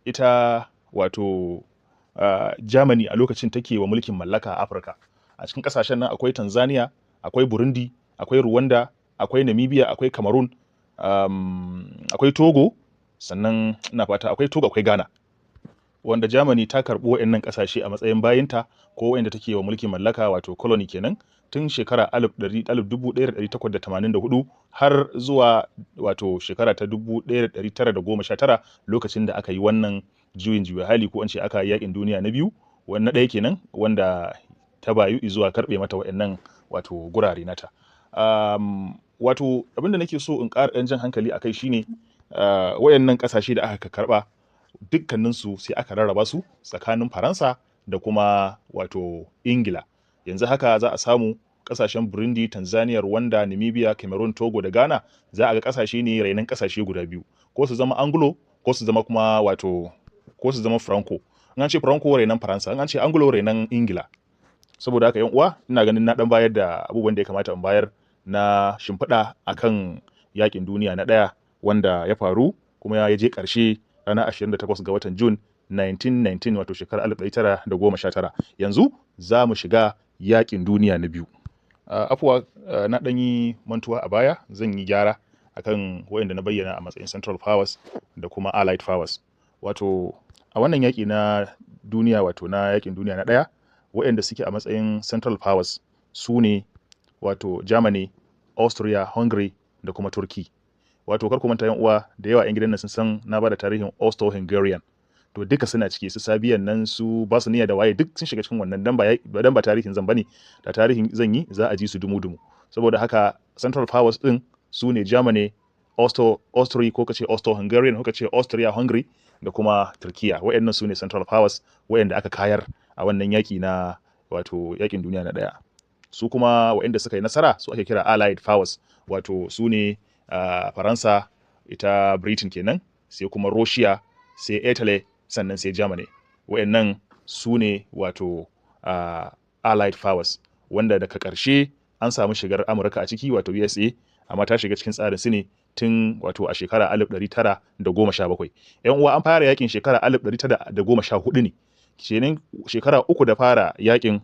ita wato Germany a lokacin take wa mulkin mallaka a Afirka. A cikin ƙasashen nan akwai Tanzania, akwai Burundi, akwai Rwanda, akwai Namibia, akwai Cameroon, akwai Togo, sannan ina fata akwai Togo, akwai Ghana. Wanda Germany ta karɓi waɗannan ƙasashe a matsayin bayinta ko waɗanda take wa mulkin mallaka wato colony kenan tun shekara 1884 har zuwa wato shekara ta 1919 lokacin da aka yi wannan juyin juya hali ko an ce aka yi yakin duniya na biyu wannan ɗaya kenan wanda ta bayu zuwa karɓe mata waɗannan wato gurare nata. Wato abinda nake so in ƙara ɗan jan hankali a kai shine waɗannan ƙasashe da aka karɓa dukkaninsu sai aka rarraba su tsakanin Faransa da kuma wato Ingila. Yanzu haka za a samu ƙasashen Burundi, Tanzania, Rwanda, Namibia, Cameroon, Togo da Ghana za a ga ƙasashe ne rainan ƙasashe guda biyu, ko su zama Anglo ko su zama kuma wato ko su zama Franco. In an ce Franco rainan Faransa, in an ce Anglo rainan Ingila. Saboda haka yan uwa ina ganin na dan bayar da abubuwan da ya kamata in bayar na shimfiɗa akan yakin duniya na ɗaya wanda ya faru kuma ya je ƙarshe ranar 28 ga watan June 1919 wato shekarar 1919. Yanzu za mu shiga yakin duniya na biyu. Afuwa na ɗan yi mantuwa a baya, zan yi gyara akan waɗanda na bayyana a matsayin Central Powers da kuma Allied Powers. Wato a wannan yaƙi na duniya wato na yaƙin duniya na ɗaya waɗanda suke a matsayin Central Powers su ne wato Germany, Austria, Hungary da kuma Turkey. Wato kar ku manta yan uwa da yawa 'yan gidan nan sun san na bada tarihin Austro-Hungarian. To duka suna ciki, su Sabiyan nan, su Bosnia da waye duk sun shiga cikin wannan dan ba tarihin zan bane, da tarihin zan yi za a ji su dumu-dumu. Saboda haka Central Powers din su ne Germany, Austria ko kace Austro-Hungarian ko kace Austria-Hungary da kuma Turkiya. Waɗannan su ne Central Powers waɗanda aka kayar a wannan yaki na wato yakin duniya na ɗaya. Su kuma waɗanda suka yi nasara su ake kira Allied Powers, wato su ne Faransa, ita Britain kenan, sai kuma Russia, sai Italy, sannan sai Germany. Waɗannan su ne wato Allied Powers, wanda daga ƙarshe an samu shigar Amurka a ciki wato USA, amma ta shiga cikin tsarin su ne tun wato a shekara 1917. Yan uwa an fara yakin shekara 1914 ne. Kenan shekara uku da fara yakin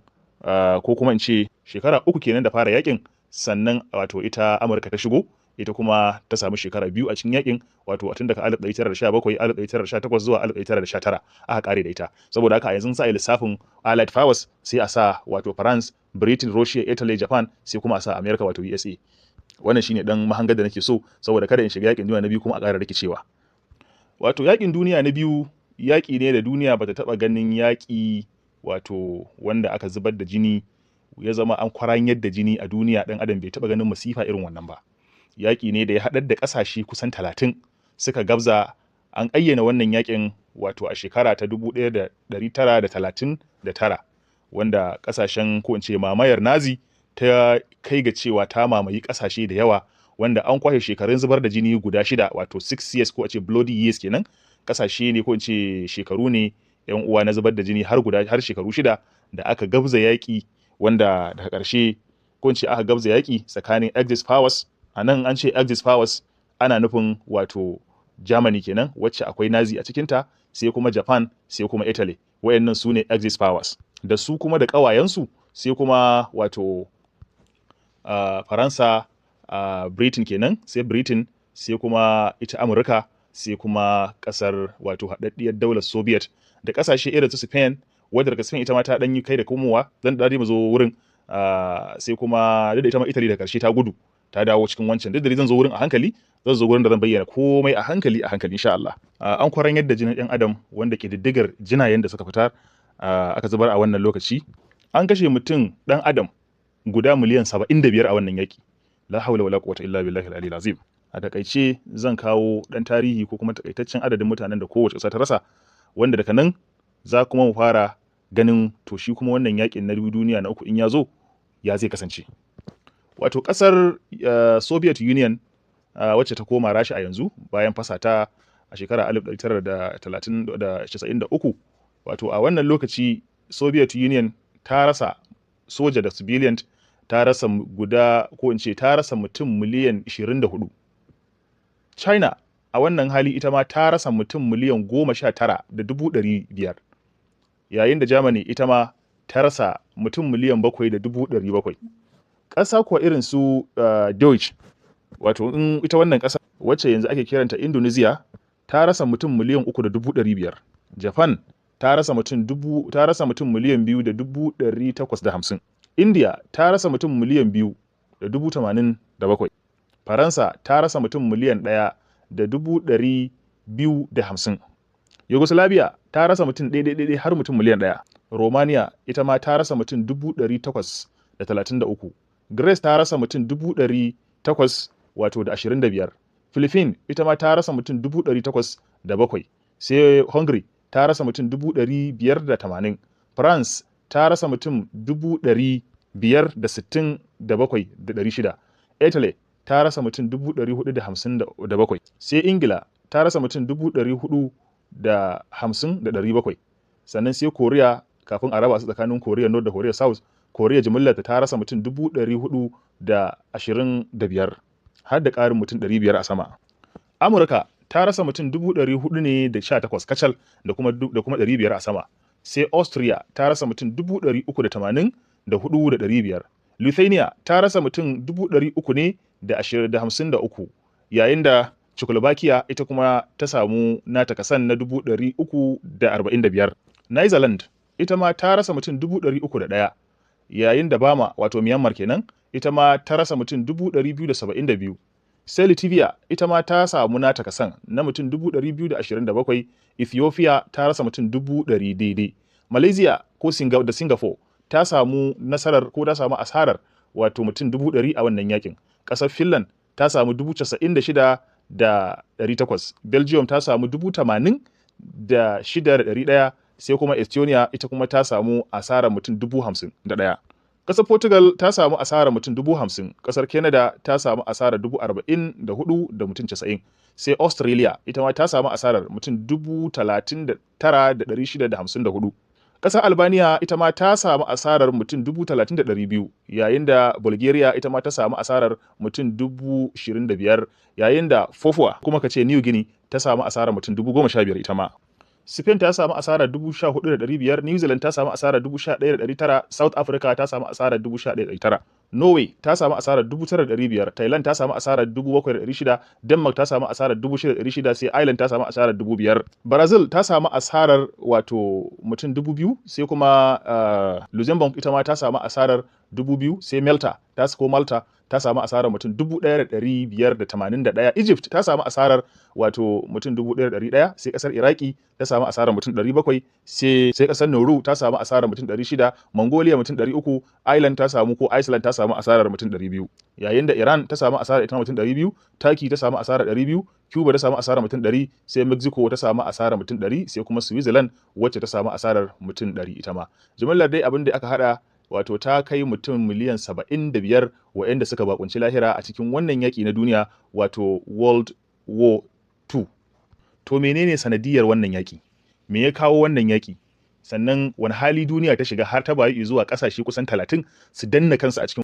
ko kuma in ce shekara uku kenan da fara yakin, sannan wato ita Amurka ta shigo, ita kuma ta samu shekara biyu a cikin yakin, wato tun daga 1917, 1918 zuwa 1919 aka kare da ita. Saboda haka a yanzu sai lissafin Allied Powers sai a sa wato France, Britain, Russia, Italy, Japan, sai kuma a sa America wato USA. Wannan shine dan mahangar da nake so saboda kada in shiga yakin duniya na biyu kuma a ƙara rikicewa. Wato yakin duniya na biyu yaki ne da duniya bata taba ganin yaki wato wanda aka zubar da jini ya zama an kwaranyar da jini a duniya, dan adam bai taba ganin masifa irin wannan ba. Yaƙi ne da ya haɗar da ƙasashe kusan 30 suka gabza. An ayyana wannan yaƙin wato a shekara ta 1939 wanda ƙasashen ko in ce mamayar Nazi ta kai ga cewa ta mamayi ƙasashe da yawa, wanda an kwashe shekarun zubar da jini guda 6 wato 6 years ko a ce bloody years kenan. Ƙasashe ne ko in ce shekaru ne yan uwa na zubar da jini har shekaru 6 da aka gabza yaƙi, wanda daga ƙarshe ko in ce aka gabza yaƙi tsakanin Axis Powers. A nan an ce Axis Powers ana nufin wato Germany kenan wacce akwai Nazi a cikinta, sai kuma Japan, sai kuma Italy. Wayannan su ne Axis Powers. Da su kuma da ƙawayensu sai kuma wato Faransa, Britain kenan, sai Britain, sai kuma ita Amurka, sai kuma ƙasar wato haɗaɗɗiyar daular Soviet da ƙasashe irin su Spain, wadda daga Spain ita ma ta ɗan yi kai da komowa, zan dade mu zo wurin, sai kuma da ita ma Italy da ƙarshe ta gudu ta dawo cikin wancan. Duk da zan zo wurin a hankali, zan zo wurin da zan bayyana komai a hankali insha Allah. An kwaran yadda jinin ɗan adam wanda ke diddigar jinayen da suka fitar aka zubar a wannan lokaci. An kashe mutum ɗan adam guda miliyan 75 a wannan yaki. La haula wala quwwata illa billahi al-aliyyil azim. A takaice zan kawo ɗan tarihi ko kuma takaitaccen adadin mutanen da kowace ƙasa ta rasa, wanda daga nan za kuma mu fara ganin to shi kuma wannan yakin na duniya na uku in ya zo ya zai kasance. Wato ƙasar Soviet Union wacce ta koma Rasha a yanzu bayan fasata a shekara 1993, wato a wannan lokaci Soviet Union ta rasa soja da civilian, ta rasa guda ko in ce ta rasa mutum miliyan 24. China a wannan hali ita ma ta rasa mutum miliyan 19,500,000, yayin da Germany ita ma ta rasa mutum miliyan 7,700,000. Ƙasa kuwa irin su Deutsche, wato in ita wannan ƙasa wacce yanzu ake kiranta Indonesia, ta rasa mutum miliyan 3,500,000. Japan ta rasa mutum miliyan 2,850. India ta rasa mutum miliyan 2,087. Faransa ta rasa mutum miliyan 1,250,000. Yugoslavia ta rasa mutum ɗaiɗaiɗaiɗai har mutum miliyan 1. Romania ita ma ta rasa mutum 833. Greece ta rasa mutum 800,000 wato da 25. Philippines ita ma ta rasa mutum 807. Sai Hungary ta rasa mutum 580. France ta rasa mutum 567,600. Italy ta rasa mutum 457. Sai Ingila ta rasa mutum 450,700. Sannan sai Korea, kafin a raba su tsakanin Korea North da Korea South, Korea jimillarta ta rasa mutum 425, har da ƙarin mutum 500 a sama. Amurka ta rasa mutum 418 kacal da kuma 500 a sama. Sai Austria ta rasa mutum 384,500. Lithuania ta rasa mutum 300,000 ne da 53, yayin da Czechoslovakia ita kuma ta samu nata kasan na 345. Netherlands ita ma ta rasa mutum 301, yayin da Bama, wato Myanmar kenan, ita ma ta rasa mutum 272. Sai Latvia ita ma ta samu nata kasan na mutum 227. Ethiopia ta rasa mutum 100,000 daidai. Malaysia ko Singapore ta samu nasarar ko ta samu asarar wato mutum 100,000 a wannan yakin. Ƙasar Finland ta samu 96,800. Belgium ta samu 86,100. Sai kuma Estonia ita kuma ta samu asarar mutum 51,000. Ƙasar Portugal ta samu asarar mutum 50,000. Ƙasar Canada ta samu asarar 44,000 da mutum 90. Sai Australia ita ma ta samu asarar mutum 39,654. Ƙasar Albania ita ma ta samu asarar mutum 30,200, yayin da Bulgaria ita ma ta samu asarar mutum 25,000, yayin da Papua kuma kace New Guinea ta samu asarar mutum 15,000 ita ma. Spain ta samu asarar 14,500, New Zealand ta samu asarar 11,900, South Africa ta samu asarar 11,900, Norway ta samu asarar 9,500, Thailand ta samu asarar 7,600, Denmark ta samu asarar 6,600, sai Ireland ta samu asarar 5,000. Brazil ta samu asarar wato mutum 2,000, sai kuma Luxembourg ita ma ta samu asarar 2,000, sai Malta ta samu asarar mutum 1,581. Egypt ta samu asarar wato mutum 1,100. Sai kasar Iraki ta samu asarar mutum 700. Sai kasar Nauru ta samu asarar mutum 600. Mongolia mutum 300. Iceland ta samu asarar mutum 200. Yayin da Iran ta samu asarar ita mutum 200. Turkey ta samu asarar 200. Cuba ta samu asarar mutum 100. Sai Mexico ta samu asarar mutum 100. Sai kuma Switzerland wacce ta samu asarar mutum 100 ita ma. Jimillar dai abin da aka hada wato ta kai mutum miliyan 75 waɗanda suka bakunci lahira a cikin wannan yaƙi na duniya, wato World War II. To menene sanadiyar wannan yaƙi? Me ya kawo wannan yaƙi? Sannan wani hali duniya ta shiga har ta bayu zuwa ƙasashe kusan 30 su danna kansu a cikin